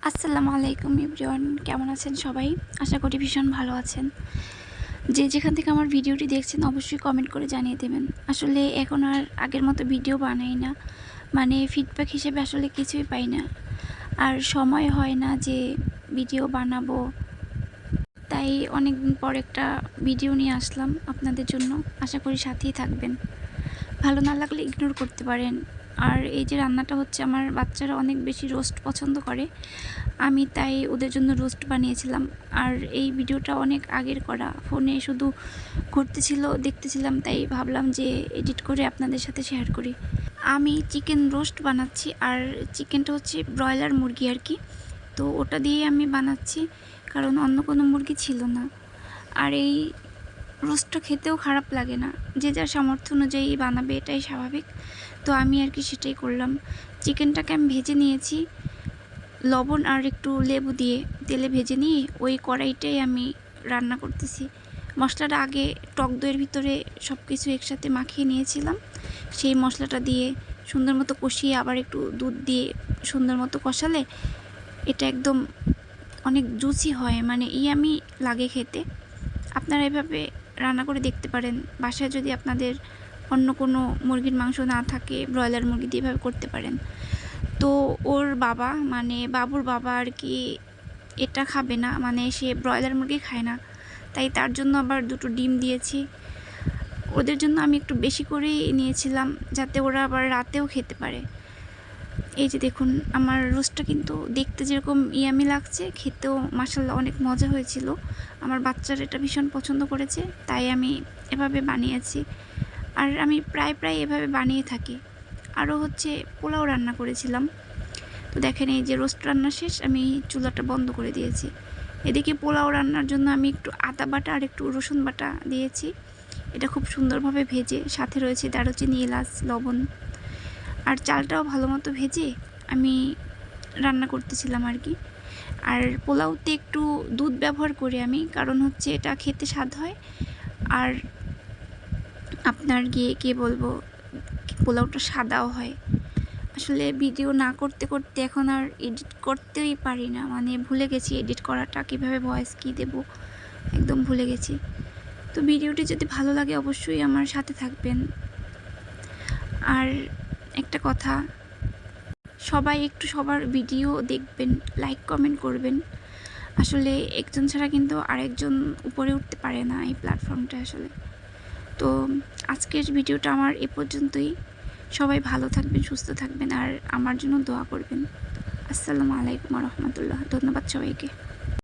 আসসালামু আলাইকুম এভরিওয়ান, কেমন আছেন সবাই? আশা করি ভীষণ ভালো আছেন। যে যেখান থেকে আমার ভিডিওটি দেখছেন অবশ্যই কমেন্ট করে জানিয়ে দেবেন। আসলে এখন আর আগের মতো ভিডিও বানাই না, মানে ফিডব্যাক হিসেবে আসলে কিছুই পাই না, আর সময় হয় না যে ভিডিও বানাবো। তাই অনেক দিন পর একটা ভিডিও নিয়ে আসলাম আপনাদের জন্য। আশা করি সাথেই থাকবেন। ভালো না লাগলে ইগনোর করতে পারেন। আর এই যে রান্নাটা হচ্ছে, আমার বাচ্চারা অনেক বেশি রোস্ট পছন্দ করে, আমি তাই ওদের জন্য রোস্ট বানিয়েছিলাম। আর এই ভিডিওটা অনেক আগের করা, ফোনে শুধু ঘুরতেছিল, দেখতেছিলাম, তাই ভাবলাম যে এডিট করে আপনাদের সাথে শেয়ার করি। আমি চিকেন রোস্ট বানাচ্ছি, আর চিকেনটা হচ্ছে ব্রয়লার মুরগি আর কি। তো ওটা দিয়ে আমি বানাচ্ছি, কারণ অন্য কোনো মুরগি ছিল না। আর এই রোস্টটা খেতেও খারাপ লাগে না, যে যার সামর্থ্য অনুযায়ী বানাবে, এটাই স্বাভাবিক। তো আমি আর কি সেটাই করলাম। চিকেনটাকে আমি ভেজে নিয়েছি লবণ আর একটু লেবু দিয়ে, তেলে ভেজে নিয়ে ওই কড়াইটাই আমি রান্না করতেছি। মশলাটা আগে টক দইয়ের ভিতরে সব কিছু একসাথে মাখিয়ে নিয়েছিলাম। সেই মশলাটা দিয়ে সুন্দর মতো কষিয়ে আবার একটু দুধ দিয়ে সুন্দর মতো কষালে এটা একদম অনেক জুসি হয়, মানে ইয়ামি লাগে খেতে। আপনারা এভাবে রান্না করে দেখতে পারেন বাসায়, যদি আপনাদের অন্য কোনো মুরগির মাংস না থাকে, ব্রয়লার মুরগি দিয়ে এভাবে করতে পারেন। তো ওর বাবা, মানে বাবুর বাবা আর কি এটা খাবে না, মানে সে ব্রয়লার মুরগি খায় না, তাই তার জন্য আবার দুটো ডিম দিয়েছি। ওদের জন্য আমি একটু বেশি করেই নিয়েছিলাম, যাতে ওরা আবার রাতেও খেতে পারে। এই যে দেখুন, আমার রোস্টটা কিন্তু দেখতে যেরকম ইয়ামি লাগছে, খেতেও মাশাআল্লাহ অনেক মজা হয়েছিল। আমার বাচ্চারা এটা ভীষণ পছন্দ করেছে, তাই আমি এভাবে বানিয়েছি। আর আমি প্রায় এভাবে বানিয়ে থাকি। আরও হচ্ছে পোলাও রান্না করেছিলাম। তো দেখেন, এই যে রোস্ট রান্না শেষ, আমি চুলাটা বন্ধ করে দিয়েছি। এদিকে পোলাও রান্নার জন্য আমি একটু আদা বাটা আর একটু রসুন বাটা দিয়েছি। এটা খুব সুন্দরভাবে ভেজে, সাথে রয়েছে দারুচিনি, এলাচ, লবণ, আর চালটাও ভালো মতো ভেজে আমি রান্না করতেছিলাম আর কি। আর পোলাওতে একটু দুধ ব্যবহার করি আমি, কারণ হচ্ছে এটা খেতে স্বাদ হয়। আর আপনার গিয়ে কে বলবো, পোলাওটা সাদাও হয়। আসলে ভিডিও না করতে করতে এখন আর এডিট করতেই পারি না, মানে ভুলে গেছি এডিট করাটা, কীভাবে ভয়েস কী দেবো একদম ভুলে গেছি। তো ভিডিওটি যদি ভালো লাগে অবশ্যই আমার সাথে থাকবেন। আর একটা কথা, সবাই একটু সবার ভিডিও দেখবেন, লাইক কমেন্ট করবেন। আসলে একজন ছাড়া কিন্তু আরেকজন উপরে উঠতে পারে না এই প্ল্যাটফর্মটা আসলে। তো আজকের ভিডিওটা আমার এ পর্যন্তই। সবাই ভালো থাকবেন, সুস্থ থাকবেন, আর আমার জন্য দোয়া করবেন। আসসালামু আলাইকুম ওয়া রাহমাতুল্লাহ। ধন্যবাদ সবাইকে।